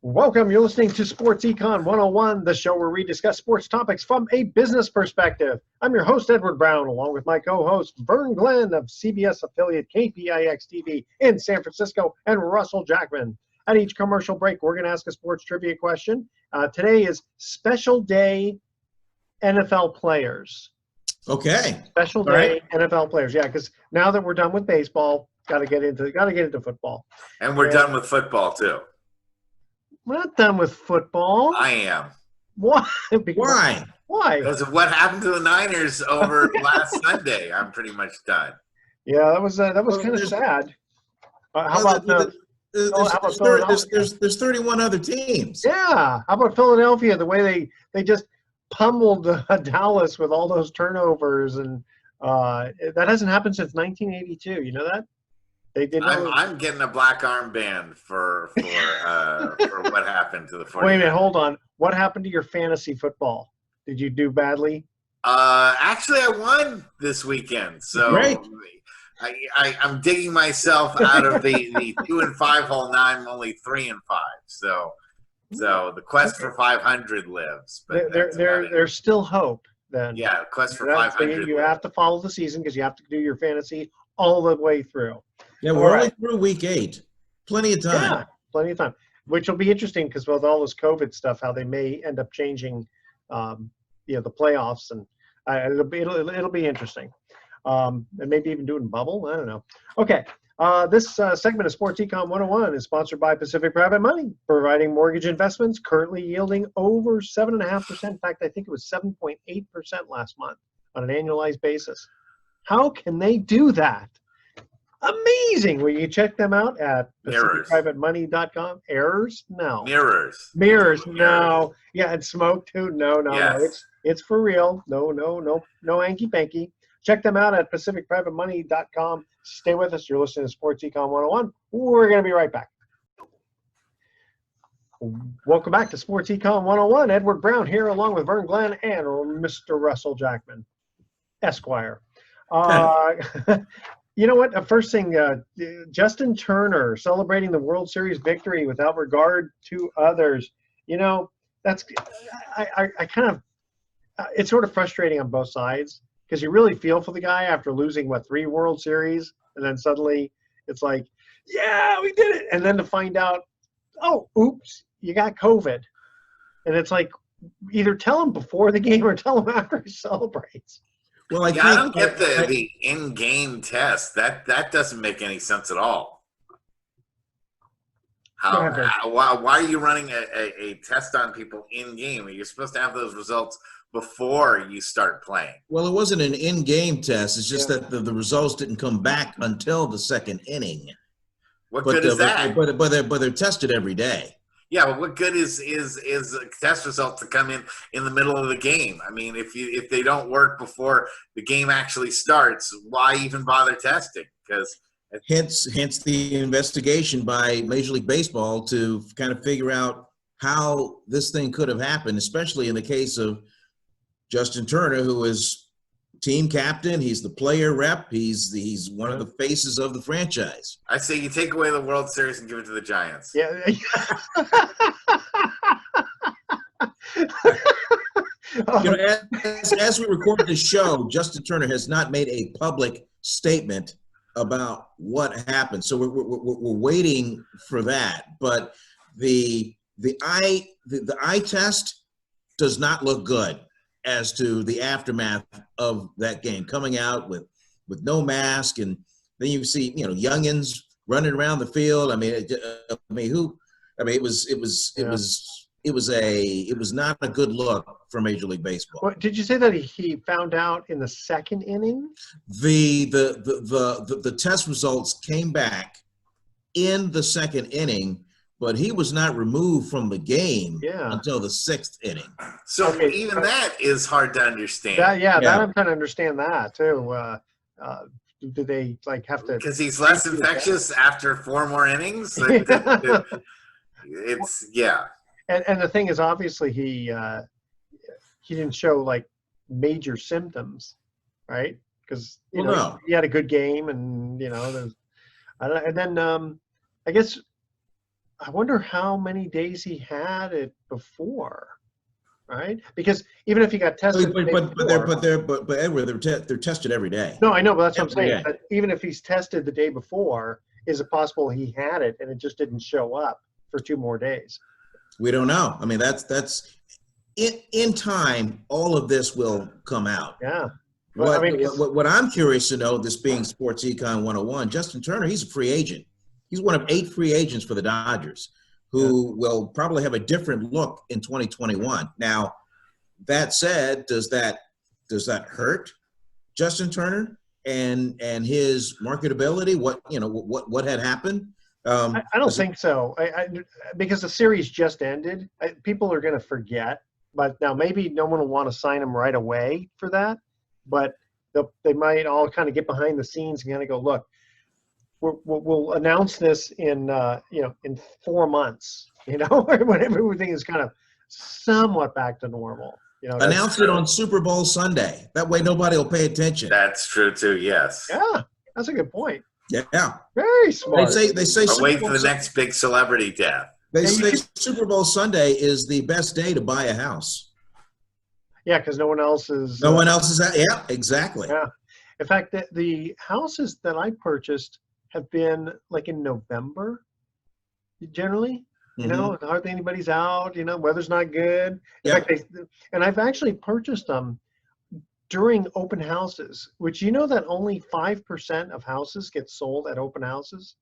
Welcome. You're listening to Sports Econ 101, the show where we discuss sports topics from a business perspective. I'm your host, Edward Brown, along with my co-host, Vern Glenn of CBS affiliate KPIX TV in San Francisco, and Russell Jackman. At each commercial break, we're going to ask a sports trivia question. Today is Special Day NFL Players. Okay. Special Day NFL Players. Yeah, because now that we're done with baseball, got to get into football. And we're done with football, too. We're not done with football. I am. Why? Why? Why? Because of what happened to the Niners over last Sunday. I'm pretty much done. Yeah, that was kind of sad. How about there's 31 other teams. Yeah. How about Philadelphia? The way they just pummeled Dallas with all those turnovers, and that hasn't happened since 1982. You know that? They did. I'm getting a black armband for what happened to the 49ers. Wait a minute, hold on. What happened to your fantasy football? Did you do badly? Actually, I won this weekend, so great. I'm digging myself out of the 2-5 hole. Now I'm only 3-5. So the quest for 500 lives. But there's still hope. Then yeah, quest for 500. You have to follow the season because you have to do your fantasy all the way through. Yeah, we're only through week 8. Plenty of time. Yeah, plenty of time. Which will be interesting because with all this COVID stuff, how they may end up changing, the playoffs, and it'll be interesting. And maybe even doing bubble. I don't know. Okay. This segment of Sports Econ 101 is sponsored by Pacific Private Money, providing mortgage investments currently yielding over 7.5%. In fact, I think it was 7.8% last month on an annualized basis. How can they do that? Amazing. Will you check them out at PacificPrivateMoney.com? Errors? No. Mirrors? No. Yeah, and smoke too? No. Yes. It's for real. No hanky-panky. Check them out at PacificPrivateMoney.com. Stay with us. You're listening to Sports Econ 101. We're going to be right back. Welcome back to Sports Econ 101. Edward Brown here along with Vern Glenn and Mr. Russell Jackman, Esquire. You know what? First thing, Justin Turner celebrating the World Series victory without regard to others. You know, that's I kind of it's sort of frustrating on both sides because you really feel for the guy after losing 3 World Series, and then suddenly it's like, yeah, we did it, and then to find out, oh, oops, you got COVID, and it's like either tell him before the game or tell him after he celebrates. Well, I don't get the in-game test. That doesn't make any sense at all. Why are you running a test on people in-game? You're supposed to have those results before you start playing. Well, it wasn't an in-game test. It's just that the results didn't come back until the second inning. What good is that? But they're tested every day. Yeah, but what good is a test result to come in the middle of the game? I mean, if they don't work before the game actually starts, why even bother testing? Because hence the investigation by Major League Baseball to kind of figure out how this thing could have happened, especially in the case of Justin Turner, who is team captain. He's the player rep. He's one of the faces of the franchise. I say you take away the World Series and give it to the Giants. Yeah. As we record this show, Justin Turner has not made a public statement about what happened. So we're waiting for that. But the eye test does not look good as to the aftermath of that game, coming out with no mask, and then you see youngins running around the field. It was not a good look for Major League Baseball. What, did you say that he found out in the second inning? The test results came back in the second inning, but he was not removed from the game until the 6th inning. So even that is hard to understand. That I'm trying to understand that too. Do they have to? Because he's less infectious after 4 more innings. It's And the thing is, obviously he didn't show major symptoms, right? Because he had a good game, and and then I guess I wonder how many days he had it before, right? Because even if he got tested the day before, but Edward, they're tested every day. no, I know, but that's what I'm Every saying. day. But even if he's tested the day before, is it possible he had it and it just didn't show up for 2 more days? We don't know. I mean, that's in time. All of this will come out. Yeah. Well, I mean, What I'm curious to know, this being Sports Econ 101, Justin Turner, he's a free agent. He's one of 8 free agents for the Dodgers who will probably have a different look in 2021. Now, that said, does that hurt Justin Turner and his marketability? What had happened? I don't think so. Because the series just ended, people are going to forget. But now maybe no one will want to sign him right away for that. But they might all kind of get behind the scenes and kind of go, look, we'll announce this in in 4 months, when everything is kind of somewhat back to normal. Announce it on Super Bowl Sunday. That way nobody will pay attention. That's true too. Yes. Yeah, that's a good point. Yeah. Very smart. They say. But wait for the next big celebrity death. They say Super Bowl Sunday is the best day to buy a house. Yeah, because no one else is. No one else is at. Yeah, exactly. Yeah. In fact, the houses that I purchased have been like in November, generally. Hardly anybody's out. Weather's not good. In fact, and I've actually purchased them during open houses, which that only 5% of houses get sold at open houses.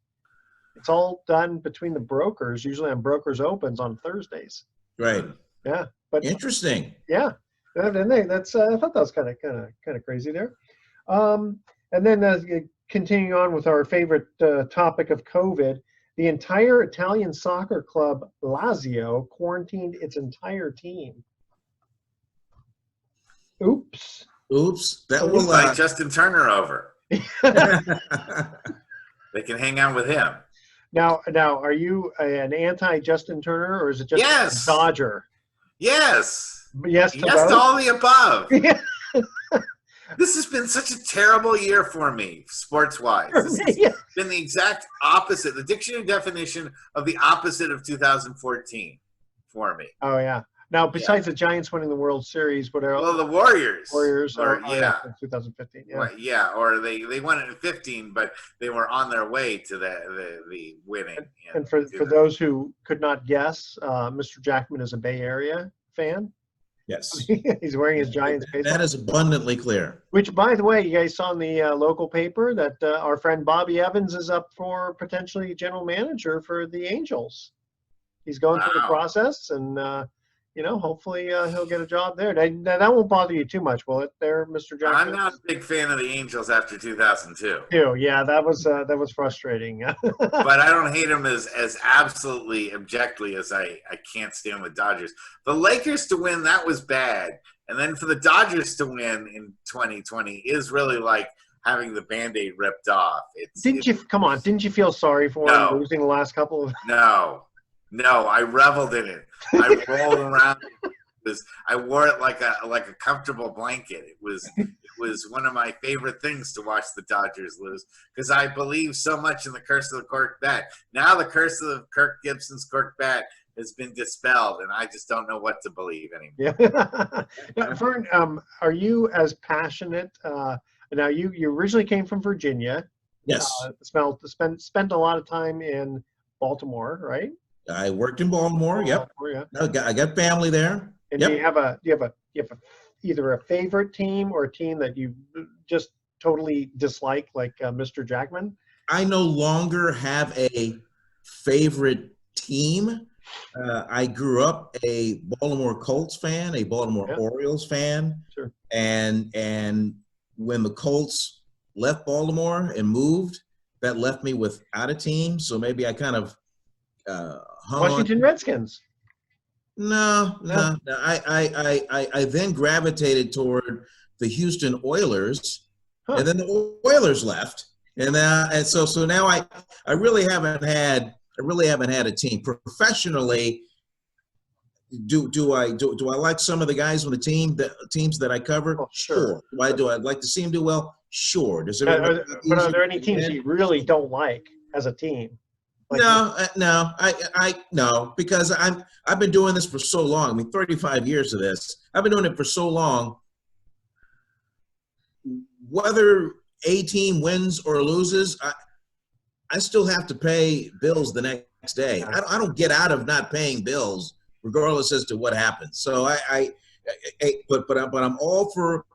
It's all done between the brokers, usually on Brokers Opens on Thursdays. Right. Yeah, but interesting. Yeah, and that's I thought that was kind of crazy there. And then continuing on with our favorite topic of COVID, the entire Italian soccer club Lazio quarantined its entire team. Oops. That will invite Justin Turner over. They can hang out with him. Now, are you an anti-Justin Turner, or is it just a Dodger? Yes. Yes to all the above. This has been such a terrible year for me, sports-wise. This has been the exact opposite, the dictionary definition of the opposite of 2014 for me. Oh, yeah. Now, besides the Giants winning the World Series, what else? Well, the Warriors. 2015. Yeah. Well, or they won it in 15, but they were on their way to the winning. And for those who could not guess, Mr. Jackman is a Bay Area fan. Yes. He's wearing his Giants baseball. That is abundantly clear. Which, by the way, you guys saw in the local paper that our friend Bobby Evans is up for potentially general manager for the Angels. He's going through the process, and hopefully he'll get a job there. Now, that won't bother you too much, will it, there, Mr. Jackson? I'm not a big fan of the Angels after 2002. Yeah, that was frustrating. But I don't hate him as absolutely objectively as I can't stand the Dodgers. The Lakers to win, that was bad. And then for the Dodgers to win in 2020 is really like having the Band-Aid ripped off. Didn't you feel sorry for him losing the last couple of? No, I reveled in it. I rolled around. I wore it like a comfortable blanket. It was one of my favorite things to watch the Dodgers lose because I believe so much in the curse of the cork bat. Now the curse of Kirk Gibson's cork bat has been dispelled, and I just don't know what to believe anymore. Yeah. Now, Vern, are you as passionate? Now you originally came from Virginia. Yes. Spent a lot of time in Baltimore, right? I worked in Baltimore. Yep. I got family there. And do you have either a favorite team or a team that you just totally dislike, like Mr. Jackman? I no longer have a favorite team. I grew up a Baltimore Colts fan, a Baltimore Orioles fan. Sure. And when the Colts left Baltimore and moved, that left me without a team. So maybe I kind of Washington Redskins. No. I then gravitated toward the Houston Oilers, and then the Oilers left, and so now I really haven't had a team professionally. Do I like some of the guys on the teams that I cover? Oh, sure. Do I like to see them do well? Sure. But are there any teams you really don't like as a team? Like, No, because I've been doing this for so long. I mean, 35 years of this. I've been doing it for so long. Whether a team wins or loses, I still have to pay bills the next day. I don't get out of not paying bills, regardless as to what happens. So but I'm all for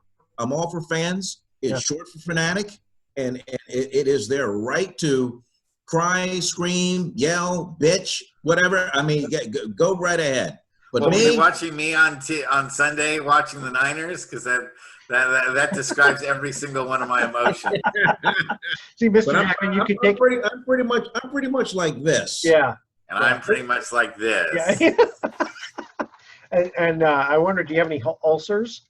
fans. It's short for fanatic, and it is their right to cry, scream, yell, bitch, whatever. I mean, go right ahead. But were you watching me on Sunday watching the Niners? Because that describes every single one of my emotions. See, Mr. Jackman, you could take. I'm pretty much like this. Yeah. And I'm pretty much like this. Yeah. and I wonder, do you have any ulcers?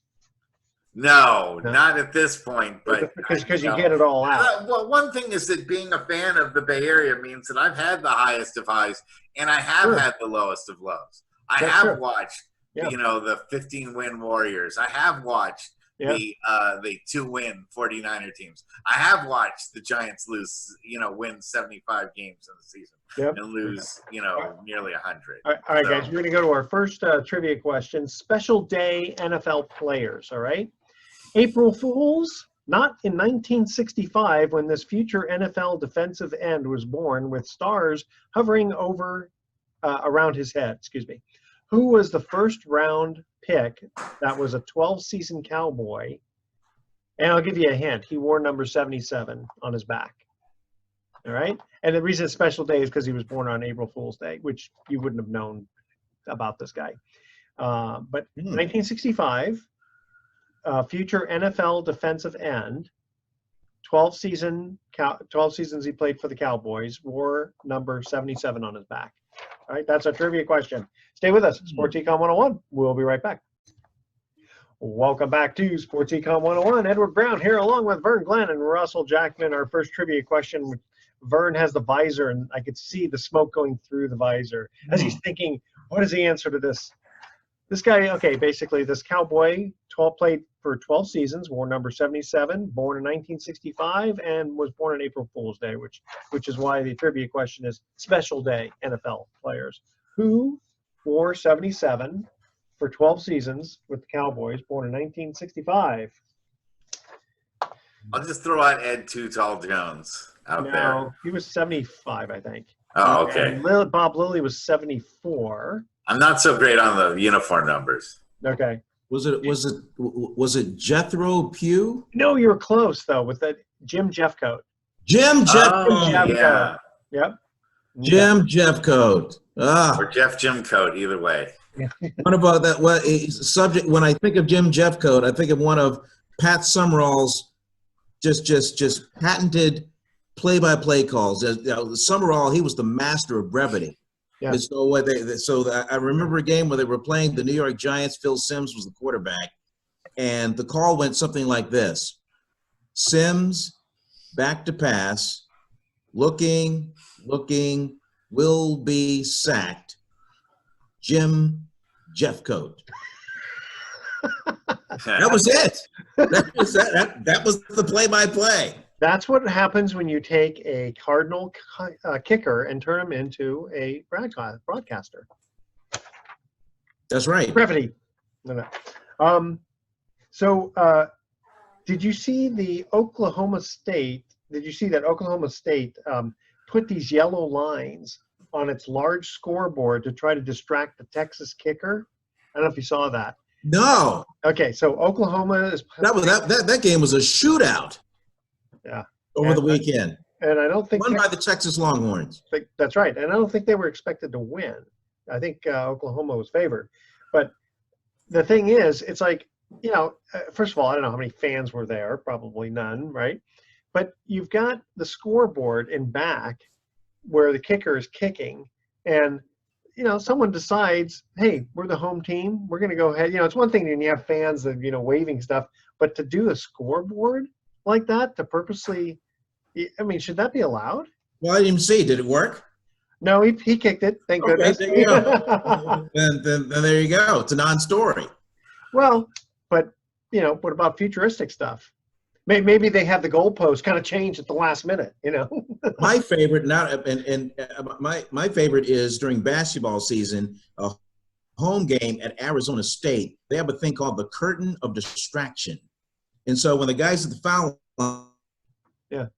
No, not at this point. But because you get it all out. Well, one thing is that being a fan of the Bay Area means that I've had the highest of highs and I have had the lowest of lows. I have watched, the 15-win Warriors. I have watched the 2-win 49er teams. I have watched the Giants win 75 games in the season and lose, nearly 100. All right, guys, we're going to go to our first trivia question. Special day NFL players, all right? April Fools, not in 1965 when this future NFL defensive end was born with stars hovering around his head, Who was the first round pick that was a 12-season Cowboy? And I'll give you a hint. He wore number 77 on his back. All right? And the reason it's special day is because he was born on April Fool's Day, which you wouldn't have known about this guy. But 1965, future NFL defensive end, 12 seasons he played for the Cowboys, wore number 77 on his back. All right, that's our trivia question. Stay with us. Sports Econ 101. We'll be right back. Welcome back to Sports Econ 101. Edward Brown here along with Vern Glenn and Russell Jackman. Our first trivia question. Vern has the visor, and I could see the smoke going through the visor as he's thinking, what is the answer to this? This guy, basically this Cowboy, played for 12 seasons, wore number 77, born in 1965, and was born on April Fool's Day, which is why the trivia question is special day NFL players. Who wore 77 for 12 seasons with the Cowboys, born in 1965? I'll just throw out Ed Too Tall Jones out there. No, he was 75, I think. Oh, okay. And Bob Lilly was 74. I'm not so great on the uniform numbers. Okay. Was it Jethro Pugh? No, you were close though with that Jim Jeffcoat. Jim Jeffcoat. Yeah. Yep. Jim Jeffcoat. Or Jim Coat, either way. What about that? What subject? When I think of Jim Jeffcoat, I think of one of Pat Summerall's just patented play-by-play calls. Summerall, he was the master of brevity. Yeah. So I remember a game where they were playing the New York Giants. Phil Simms was the quarterback, and the call went something like this: Simms back to pass, looking, will be sacked. Jim Jeffcoat. That was it. That was the play-by-play. That's what happens when you take a Cardinal kicker and turn him into a broadcaster. That's right. Brevity. Did you see the Oklahoma State? Did you see that Oklahoma State put these yellow lines on its large scoreboard to try to distract the Texas kicker? I don't know if you saw that. No. Okay, so Oklahoma is that game was a shootout. Yeah. Over the weekend. And I don't think won by the Texas Longhorns. That's right. And I don't think they were expected to win. I think Oklahoma was favored. But the thing is, it's like, first of all, I don't know how many fans were there. Probably none, right? But you've got the scoreboard in back where the kicker is kicking, and someone decides, hey, we're the home team, we're going to go ahead. It's one thing when you have fans that waving stuff, but to do a scoreboard like that, to purposely, should that be allowed? Well, I didn't even see. Did it work? No, he kicked it. Thank goodness. There you go. then there you go. It's a non-story. Well, but what about futuristic stuff? Maybe they have the goalpost kind of change at the last minute, you know? My favorite, my favorite is during basketball season, a home game at Arizona State. They have a thing called the curtain of distraction, and so when the guys at the foul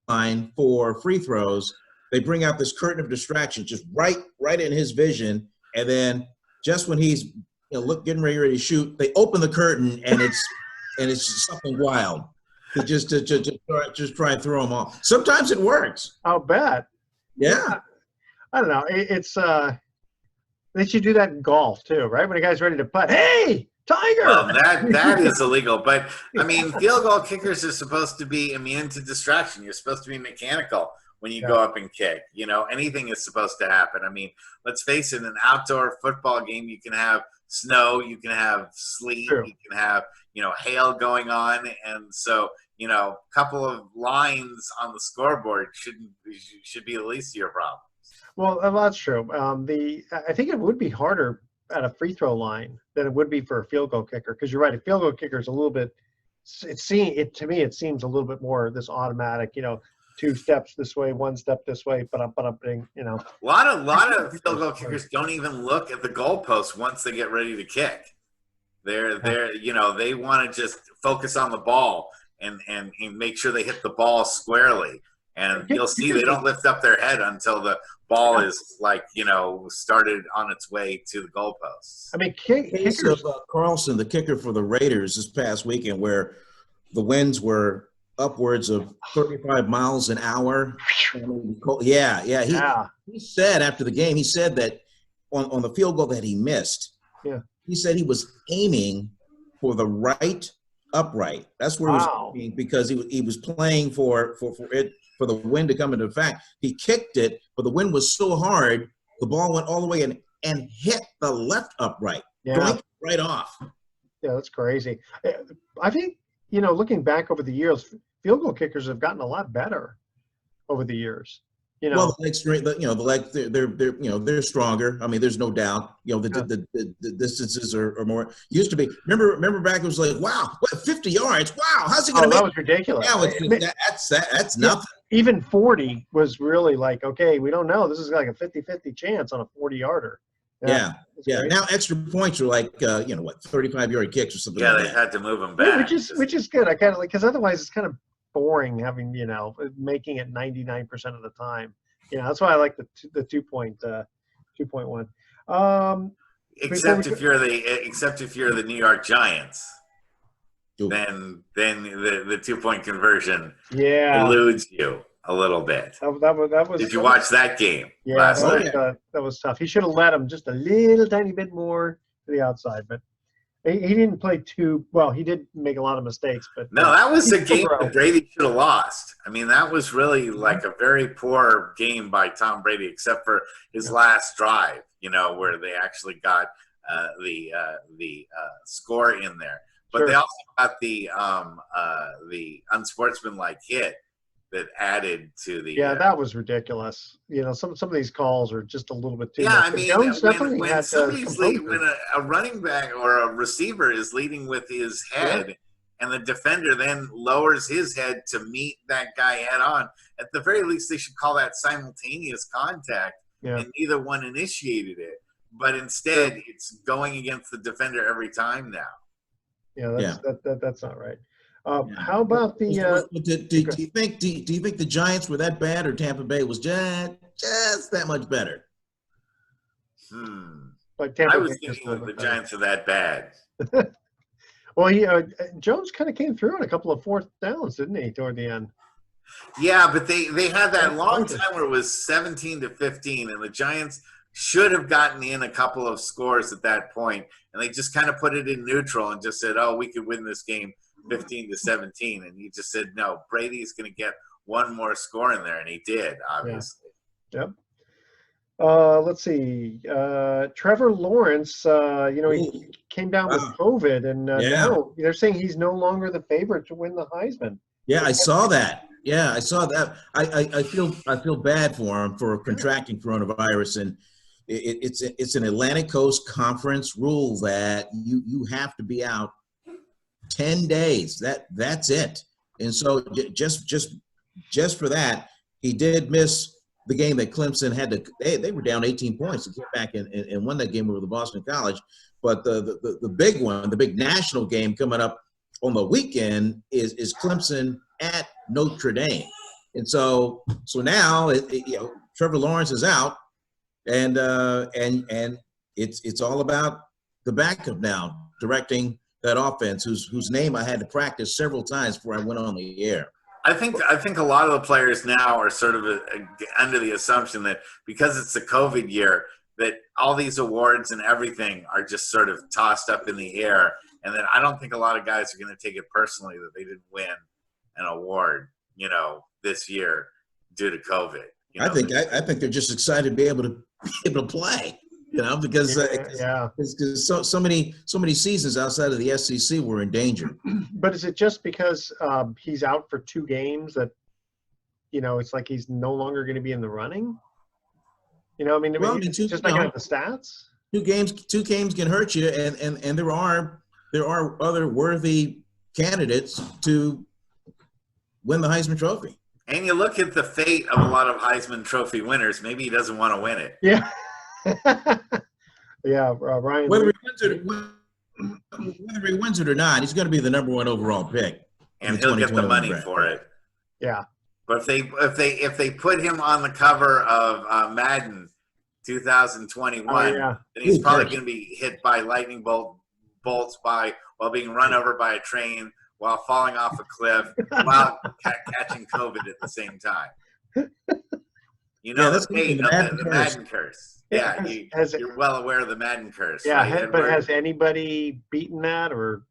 line for free throws, they bring out this curtain of distraction, just right in his vision, and then just when he's getting ready to shoot, they open the curtain, and it's something wild. Just try and throw them off. Sometimes it works. I'll bet. Yeah. I don't know. They should do that in golf too, right? When a guy's ready to putt, hey, Tiger. Well, that is illegal. But I mean, field goal kickers are supposed to be immune to distraction. You're supposed to be mechanical when you go up and kick. Anything is supposed to happen. I mean, let's face it, an outdoor football game, you can have snow, you can have sleet, you can have, hail going on. And so, a couple of lines on the scoreboard should be the least of your problems. Well, that's true. I think it would be harder at a free throw line than it would be for a field goal kicker, because you're right. A field goal kicker is a little bit. To me, it seems a little bit more this automatic. 2 steps this way, 1 step this way, but I'm. A lot of field goal kickers don't even look at the goalpost once they get ready to kick. They want to just focus on the ball and make sure they hit the ball squarely. And you'll see they don't lift up their head until the ball is started on its way to the goalposts. I mean, case of Carlson, the kicker for the Raiders this past weekend, where the winds were upwards of 35 miles an hour. He said after the game, he said that on the field goal that he missed, he said he was aiming for the right upright. That's where he was aiming, because he was playing for the wind to come into effect. He kicked it, but the wind was so hard, the ball went all the way in and hit the left upright. Right off. Yeah, that's crazy. I think, looking back over the years, field goal kickers have gotten a lot better over the years. Well, they're stronger. I mean, there's no doubt. The distances are more. Used to be. Remember back, it was like, wow, 50 yards. Wow, how's he going to make? That was ridiculous. Now that's nothing. Even 40 was really like, okay, we don't know. This is like a 50-50 chance on a 40-yarder. Yeah. Now extra points are like 35-yard kicks or something. Yeah, like they had to move them back. Which is good. I kind of like, because otherwise it's kind of boring having making it 99% of the time. That's why I like the 2.1. Except if you're the New York Giants, then the 2-point conversion eludes you a little bit. That was. Did you watch that game? Yeah, last night? That was tough. He should have let him just a little tiny bit more to the outside, but he didn't play too well. He did make a lot of mistakes, but no, that was a game that Brady should have lost. I mean, that was really like a very poor game by Tom Brady, except for his last drive. Where they actually got the score in there, but they also got the unsportsmanlike hit that added to the. Yeah, that was ridiculous. Some of these calls are just a little bit too much. I mean, when a running back or a receiver is leading with his head, and the defender then lowers his head to meet that guy head on, at the very least they should call that simultaneous contact, and neither one initiated it. But instead, it's going against the defender every time now. Yeah, that's not right. How about the? Do you think the Giants were that bad, or Tampa Bay was just that much better? Like Tampa I was thinking the Giants are that bad. Well, Jones kind of came through on a couple of 4th downs, didn't he, toward the end? Yeah, but they had that long time where it was 17-15, and the Giants should have gotten in a couple of scores at that point, and they just kind of put it in neutral and just said, "Oh, we could win this game 15-17," and he just said, "No, Brady's going to get one more score in there," and he did, obviously. Yep. Let's see. Trevor Lawrence, he came down with COVID, and now they're saying he's no longer the favorite to win the Heisman. Yeah, I saw that. I feel bad for him for contracting coronavirus, and it's an Atlantic Coast Conference rule that you have to be out 10 days. That's it. And so just for that, he did miss the game that Clemson had to. They were down 18 points to get back and won that game over the Boston College. But the big one, the big national game coming up on the weekend is Clemson at Notre Dame. And so now Trevor Lawrence is out, and it's all about the backup now directing that offense, whose name I had to practice several times before I went on the air. I think a lot of the players now are sort of under the assumption that because it's the COVID year, that all these awards and everything are just sort of tossed up in the air, and that I don't think a lot of guys are going to take it personally that they didn't win an award, this year due to COVID. I think they're just excited to be able to play, because so many seasons outside of the SEC were in danger. But is it just because he's out for 2 games that it's like he's no longer going to be in the running? Just looking at the stats. 2 games can hurt you, and there are other worthy candidates to win the Heisman Trophy. And you look at the fate of a lot of Heisman Trophy winners. Maybe he doesn't want to win it. Yeah. Yeah, Ryan. Whether he wins it or not, he's going to be the number 1 overall pick. And he'll get the money for it. Yeah. But if they put him on the cover of Madden 2021, then he's probably going to be hit by lightning bolts while being run over by a train, while falling off a cliff, while catching COVID at the same time. That's the Madden curse. Yeah, you're well aware of the Madden curse. Yeah, right, but has anybody beaten that, or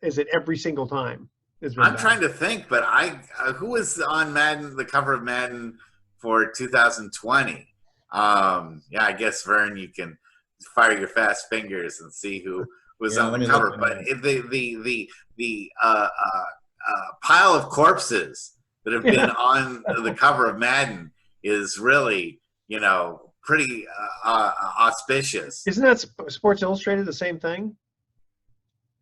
is it every single time? I'm trying to think, but who was on Madden, the cover of Madden for 2020? I guess Vern, you can fire your fast fingers and see who was on the cover. But the pile of corpses that have been on the cover of Madden is really, pretty auspicious. Isn't that Sports Illustrated the same thing?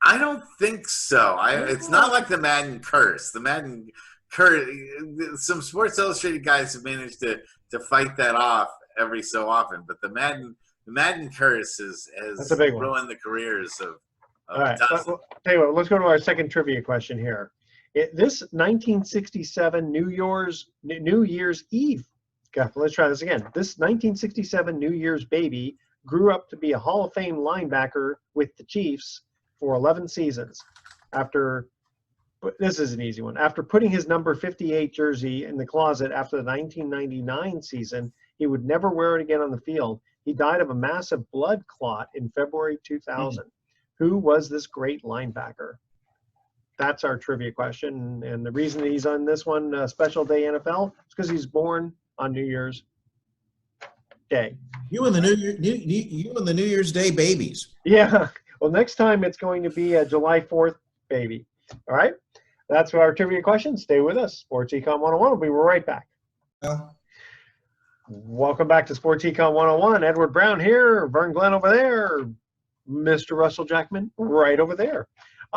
I don't think so. It's not like the Madden curse. The Madden curse, some Sports Illustrated guys have managed to fight that off every so often, but the Madden curse has ruined the careers of all right. Tell you what, let's go to our second trivia question here. This 1967 New Year's Eve. God, let's try this again. This 1967 New Year's baby grew up to be a Hall of Fame linebacker with the Chiefs for 11 seasons. This is an easy one. After putting his number 58 jersey in the closet after the 1999 season, he would never wear it again on the field. He died of a massive blood clot in February 2000. Who was this great linebacker? That's our trivia question. And the reason he's on this one, Special Day NFL, is because he's born on New Year's Day. You and the New Year's Day babies. Yeah. Well, next time it's going to be a July 4th baby. All right. That's our trivia question. Stay with us. Sports Econ 101. We'll be right back. Welcome back to Sports Econ 101. Edward Brown here. Vern Glenn over there. Mr. Russell Jackman right over there.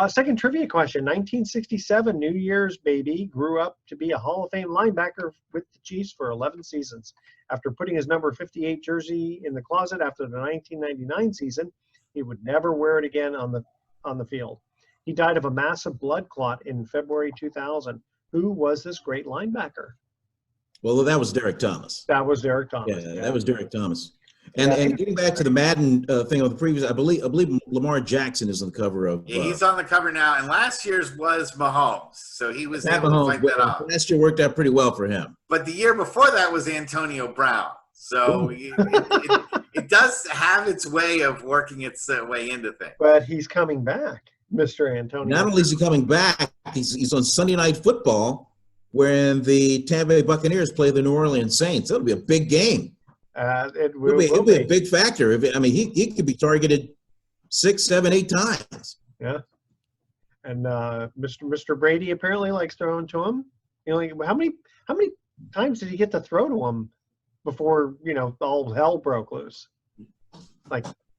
Second trivia question. 1967 New Year's baby grew up to be a Hall of Fame linebacker with the Chiefs for 11 seasons. After putting his number 58 jersey in the closet after the 1999 season, he would never wear it again on the field. He died of a massive blood clot in February 2000. Who was this great linebacker? Well, that was Derek Thomas. That was Derek Thomas. Yeah, that was Derek Thomas. And getting back to the Madden thing on the previous, I believe Lamar Jackson is on the cover of. Yeah, he's on the cover now, and last year's was Mahomes, so he was able to fight that off. Last year worked out pretty well for him. But the year before that was Antonio Brown, so it does have its way of working its way into things. But he's coming back, Mr. Antonio. Not only is he coming back, he's on Sunday Night Football, when the Tampa Bay Buccaneers play the New Orleans Saints. That'll be a big game. It'll be a big factor. He could be targeted 6, 7, 8 times. Yeah, and Mr. Brady apparently likes throwing to him. How many times did he get to throw to him before all hell broke loose?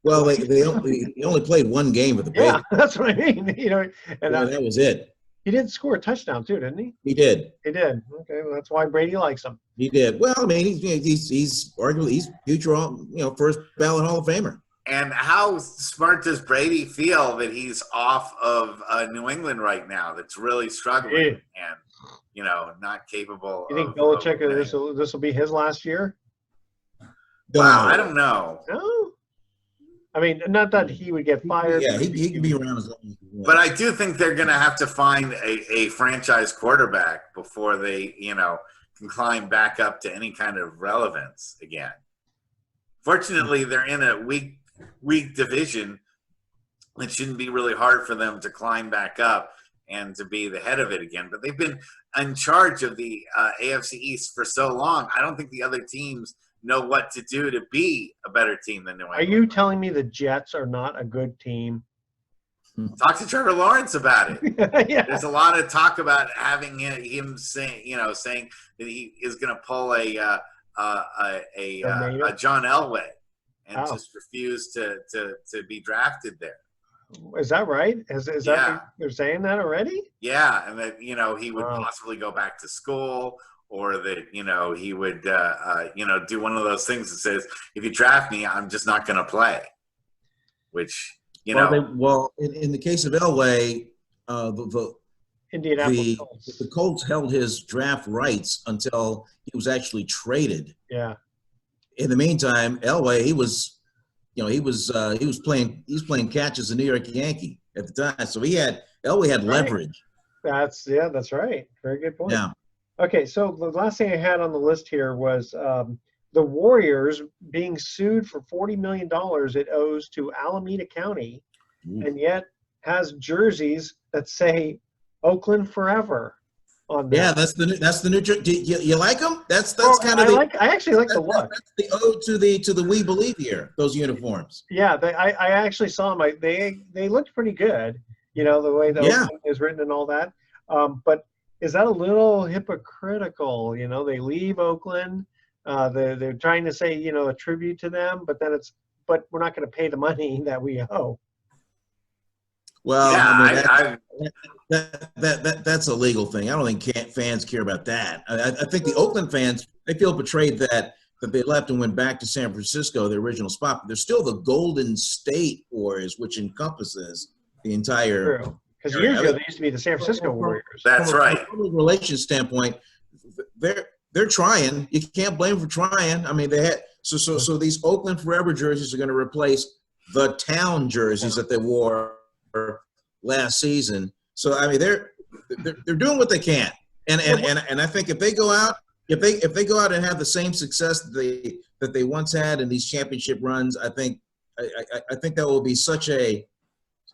Well, he only played one game with the Brady. Yeah, that's what I mean. And that was it. He did score a touchdown too, didn't he? He did. He did. Okay, well, that's why Brady likes him. He did. Well, I mean, he's arguably he's future, first ballot Hall of Famer. And how smart does Brady feel that he's off of New England right now? That's really struggling and not capable. You think Belichick this will be his last year? Wow, I don't know. No. I mean, not that he would get fired. Yeah, he can be around as long as he wants. But I do think they're going to have to find a franchise quarterback before they, can climb back up to any kind of relevance again. Fortunately, they're in a weak division. It shouldn't be really hard for them to climb back up and to be the head of it again. But they've been in charge of the AFC East for so long. I don't think the other teams know what to do to be a better team than New England. Are you telling me the Jets are not a good team? Talk to Trevor Lawrence about it. Yeah. There's a lot of talk about having him saying that he is going to pull a John Elway and just refuse to be drafted there. Is that right? Is that they're saying that already? Yeah, and that he would possibly go back to school, or that he would do one of those things that says, if you draft me, I'm just not going to play. Which in the case of Elway, Indianapolis Colts. The Colts held his draft rights until he was actually traded. Yeah. In the meantime, Elway, he was playing catch as a New York Yankee at the time, so Elway had leverage. That's right. Very good point. Yeah. Okay, so the last thing I had on the list here was the Warriors being sued for $40 million it owes to Alameda County, and yet has jerseys that say Oakland Forever on them. Yeah, that's the new. Do you like them? That's kind of I actually like the look. That's the ode to the We Believe here. Those uniforms. Yeah, I actually saw them. They looked pretty good. The way the Oakland is written and all that. But is that a little hypocritical? They leave Oakland. They're trying to say a tribute to them, but we're not going to pay the money that we owe. Well, that's a legal thing. I don't think fans care about that. I think the Oakland fans, they feel betrayed that they left and went back to San Francisco, the original spot. But there's still the Golden State Warriors, which encompasses the entire. True. Because years ago, they used to be the San Francisco Warriors. That's right. From a relation standpoint, they're trying. You can't blame them for trying. I mean, they had so these Oakland Forever jerseys are going to replace the town jerseys that they wore last season. So I mean, they're doing what they can, and I think if they go out and have the same success that they once had in these championship runs, I think that will be such a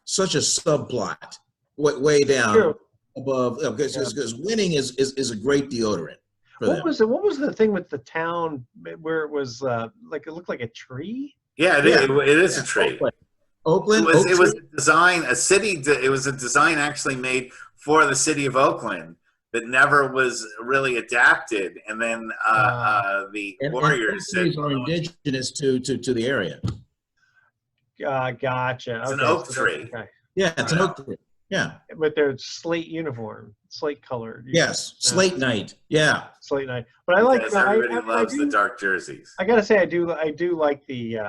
subplot way down above, because winning is a great deodorant. What was the thing with the town where it was it looked like a tree? Yeah, it is a tree. Oakland. It was a design. It was a design actually made for the city of Oakland that never was really adapted, and then the Warriors and are indigenous to the area. Gotcha. It's an oak tree. Okay. Yeah, it's an oak tree. Yeah. With their slate uniform, slate colored. Yes, slate night. Yeah, slate night. But I like. Everybody loves the dark jerseys. I gotta say, I do like the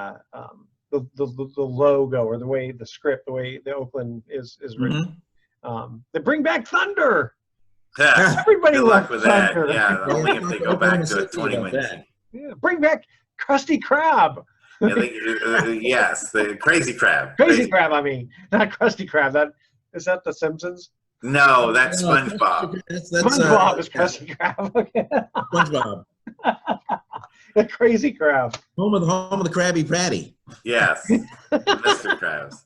logo, or the way the script, the way the Oakland is written. Mm-hmm. They bring back Thunder. Yeah. Everybody loves with Thunder. That. Yeah, only if they go back to a 20-win team. Yeah, bring back Krusty Krab. Yes, the Crazy Crab. Crazy Crab, I mean, not Krusty Krab. Is that The Simpsons? No, that's SpongeBob. SpongeBob is Krusty Krab. Okay. SpongeBob. The Crazy Crab. Home of the Krabby Patty. Yes, Mr. Krabs.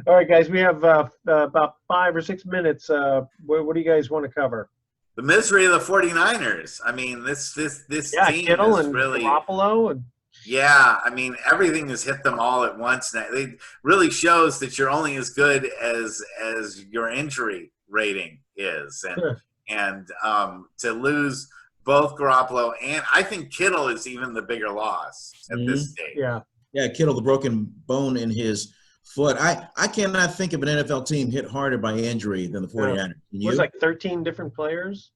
All right, guys, we have about 5 or 6 minutes. What do you guys want to cover? The misery of the 49ers. I mean, this team Kittle is and really Garoppolo and. Yeah, I mean, everything has hit them all at once. Now, it really shows that you're only as good as your injury rating is, and to lose both Garoppolo and I think Kittle is even the bigger loss at this stage. Yeah, Kittle, the broken bone in his foot. I cannot think of an NFL team hit harder by injury than the 49ers. Can It you? was like 13 different players.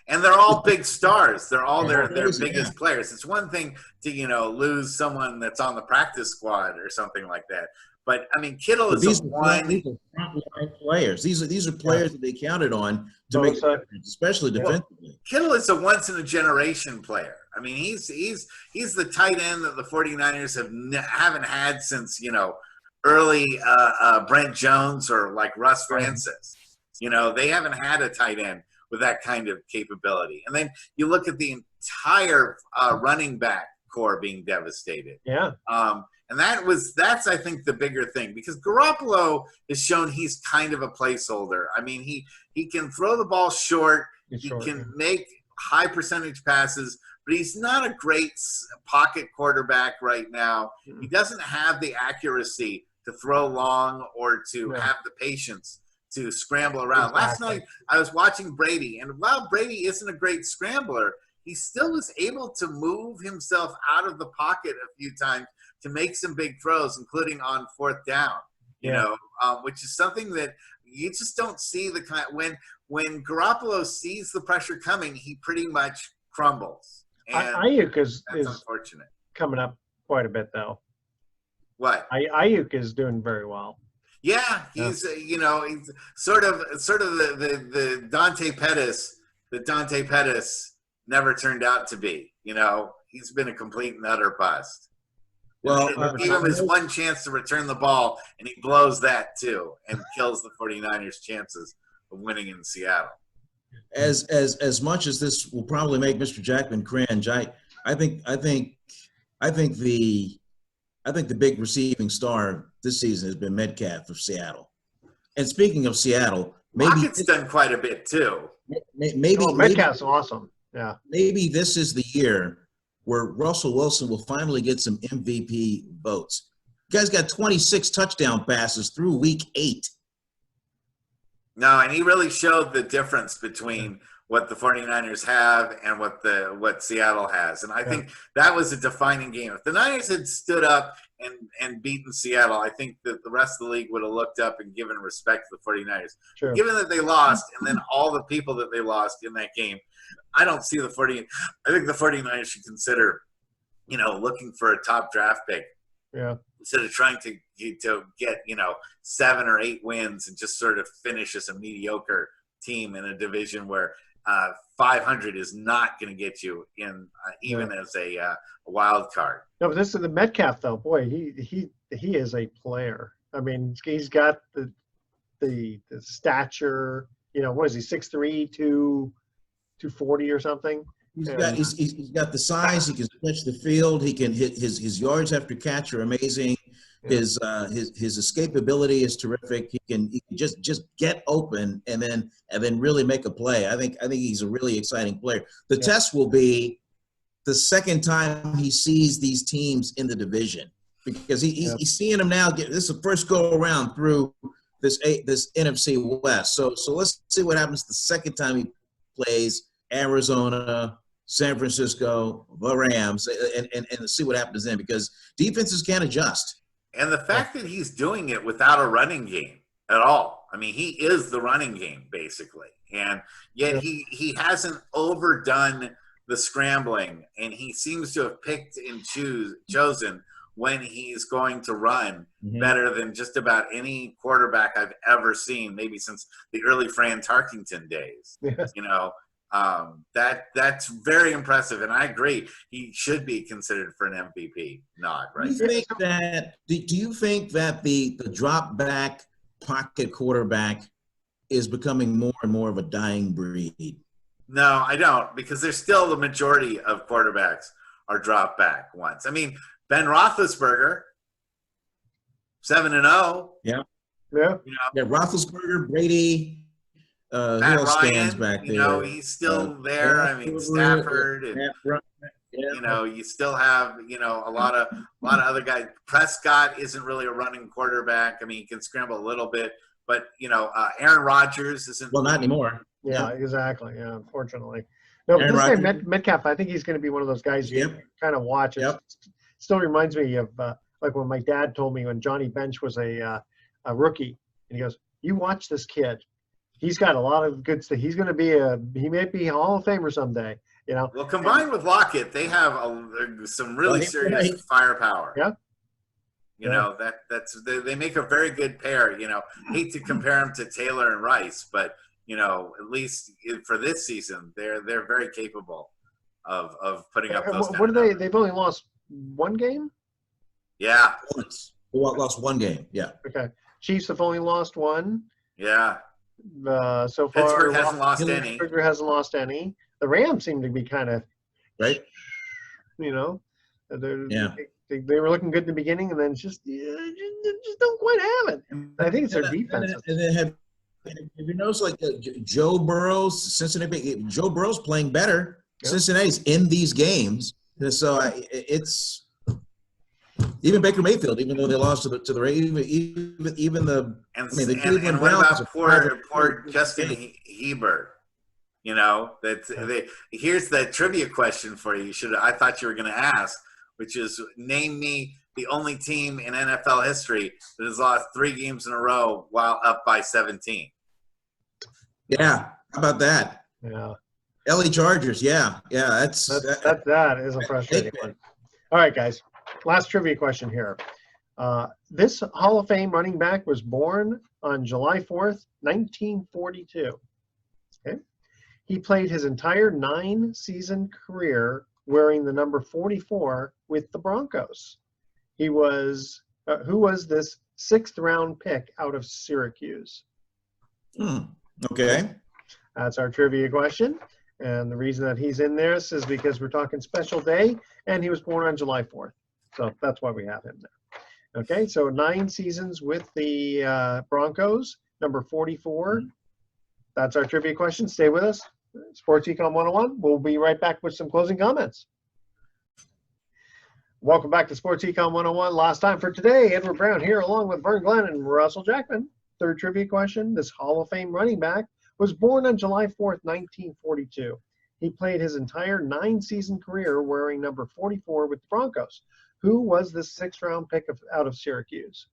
And they're all big stars. They're all Yeah, their yeah. biggest players. It's one thing to, lose someone that's on the practice squad or something like that. But I mean, Kittle is These a are one. frontline players. These are players that they counted on to make a Bosa. difference, especially defensively. Kittle is a once in a generation player. I mean, he's the tight end that the 49ers haven't had since, early Brent Jones or like Russ Francis. They haven't had a tight end with that kind of capability. And then you look at the entire running back core being devastated. Yeah. And that's I think the bigger thing, because Garoppolo has shown he's kind of a placeholder. I mean, he can throw the ball short. He can make high percentage passes, but he's not a great pocket quarterback right now. Mm-hmm. He doesn't have the accuracy to throw long or to have the patience to scramble around. Exactly. Last night I was watching Brady, and while Brady isn't a great scrambler, he still was able to move himself out of the pocket a few times to make some big throws, including on fourth down, which is something that you just don't see the kind when Garoppolo sees the pressure coming, he pretty much crumbles. And Ayuk is unfortunate. Coming up quite a bit though. What? Ayuk is doing very well. Yeah, he's he's sort of the Dante Pettis that Dante Pettis never turned out to be. He's been a complete and utter bust. Well, gave him his one chance to return the ball, and he blows that too, and kills the 49ers' chances of winning in Seattle. As much as this will probably make Mr. Jackman cringe, I think the big receiving star this season has been Metcalf of Seattle. And speaking of Seattle, Lockett's done quite a bit too. Metcalf's awesome. Yeah. Maybe this is the year where Russell Wilson will finally get some MVP votes. You guys got 26 touchdown passes through week 8. No, and he really showed the difference between what the 49ers have and what Seattle has. And I think that was a defining game. If the Niners had stood up and beaten Seattle, I think that the rest of the league would have looked up and given respect to the 49ers. True. Given that they lost, and then all the people that they lost in that game, I don't see I think the 49ers should consider, looking for a top draft pick. Yeah. Instead of trying to get, 7 or 8 wins and just sort of finish as a mediocre team in a division where 500 is not going to get you in, even as a wild card. No, but this is the Metcalf though. Boy, he is a player. I mean, he's got the stature. What is he? 6'3", 240 or something. He's got the size. He can stretch the field. He can hit his yards after catch are amazing. His escapability is terrific. He can just get open and then really make a play. I think he's a really exciting player. The test will be the second time he sees these teams in the division, because he's seeing them now. This is the first go around through this NFC West. So let's see what happens the second time he plays Arizona, San Francisco, the Rams, and see what happens then, because defenses can't adjust. And the fact that he's doing it without a running game at all. I mean, he is the running game, basically. And yet he hasn't overdone the scrambling, and he seems to have picked and chosen when he's going to run better than just about any quarterback I've ever seen, maybe since the early Fran Tarkington days. That's very impressive, and I agree. He should be considered for an MVP nod, right? Do you think that the drop back pocket quarterback is becoming more and more of a dying breed? No, I don't, because there's still the majority of quarterbacks are drop back ones. I mean, Ben Roethlisberger, 7-0. Yeah. Roethlisberger, Brady. Matt Ryan, stands back there. He's still there. I mean, Stafford, and you still have a lot of other guys. Prescott isn't really a running quarterback. I mean, he can scramble a little bit, but Aaron Rodgers isn't. Well, not anymore. Yeah, exactly. Yeah, unfortunately. No, this guy Metcalf, I think he's going to be one of those guys you kind of watch. It still reminds me of like when my dad told me when Johnny Bench was a rookie, and he goes, "You watch this kid. He's got a lot of good stuff. He's going to be he may be a Hall of Famer someday." You know. Well, combined with Lockett, they have some really serious firepower. Yeah. You know, they make a very good pair. You know, hate to compare them to Taylor and Rice, but you know, at least for this season, they're very capable of putting up those. What are they? They've only lost one game. Yeah. Once. Lost one game. Yeah. Okay. Chiefs have only lost one. Yeah. So far, Pittsburgh hasn't lost any. Pittsburgh hasn't lost any. The Rams seem to be kind of right. You know, they were looking good in the beginning, and then just don't quite have it. I think it's their defense. And then have you noticed like Joe Burrow's Cincinnati? Joe Burrow's playing better. Yep. Cincinnati's in these games, and so it's even Baker Mayfield, even though they lost to the Ravens, even the Cleveland Browns. Poor Justin Herbert. You know, here's the trivia question for you. I thought you were going to ask, which is name me the only team in NFL history that has lost 3 games in a row while up by 17. Yeah, how about that? Yeah, LA Chargers. Yeah, that is a frustrating one. All right, guys. Last trivia question here. This Hall of Fame running back was born on July 4th, 1942. Okay. He played his entire 9-season career wearing the number 44 with the Broncos. He was who was this 6th-round pick out of Syracuse? Okay. That's our trivia question. And the reason that he's in this is because we're talking special day, and he was born on July 4th. So that's why we have him there. Okay, so 9 seasons with the Broncos, number 44. That's our trivia question. Stay with us. Sports Econ 101. We'll be right back with some closing comments. Welcome back to Sports Econ 101. Last time for today, Edward Brown here along with Vern Glenn and Russell Jackman. Third trivia question. This Hall of Fame running back was born on July 4th, 1942. He played his entire 9-season career wearing number 44 with the Broncos. Who was this 6th-round pick out of Syracuse?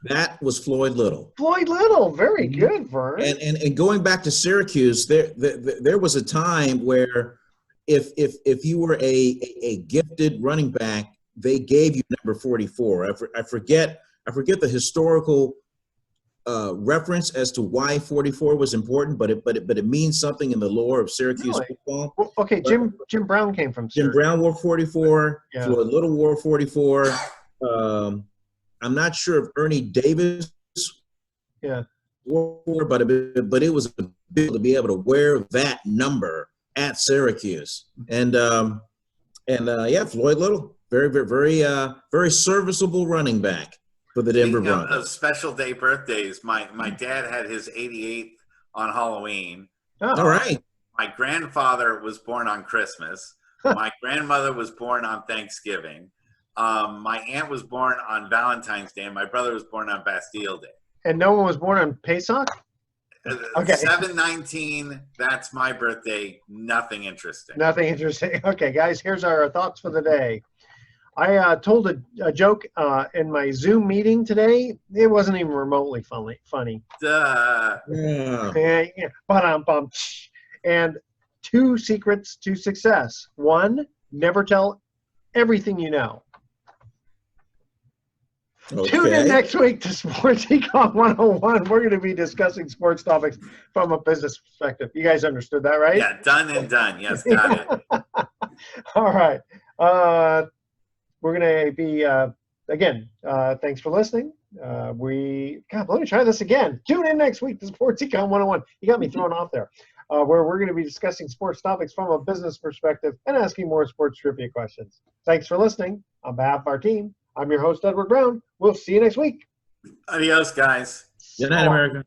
That was Floyd Little. Floyd Little, very good, Vern. And going back to Syracuse, there was a time where if you were a gifted running back, they gave you number 44. I forget the historical reference as to why 44 was important, but it means something in the lore of Syracuse football. Well, okay, Jim Brown came from Syracuse. Jim Brown wore 44. Yeah. Floyd Little wore 44. I'm not sure if Ernie Davis wore, but it was a big to be able to wear that number at Syracuse. And Floyd Little, very serviceable running back for the Denver Broncos. Of special day birthdays, my dad had his 88th on Halloween. Oh. All right. My grandfather was born on Christmas. My grandmother was born on Thanksgiving. My aunt was born on Valentine's Day, and my brother was born on Bastille Day. And no one was born on Pesach? Okay. 7/19, that's my birthday. Nothing interesting. Nothing interesting. Okay, guys, here's our thoughts for the day. I told a joke in my Zoom meeting today. It wasn't even remotely funny. Duh. Yeah. And 2 secrets to success. 1, never tell everything you know. Okay. Tune in next week to Sports Econ 101. We're going to be discussing sports topics from a business perspective. You guys understood that, right? Yeah, done and done. Yes, got it. All right. We're going to be, again, thanks for listening. Let me try this again. Tune in next week to Sports Econ 101. You got me thrown off there. Where we're going to be discussing sports topics from a business perspective and asking more sports trivia questions. Thanks for listening. On behalf of our team, I'm your host, Edward Brown. We'll see you next week. Adios, guys. Good night, America.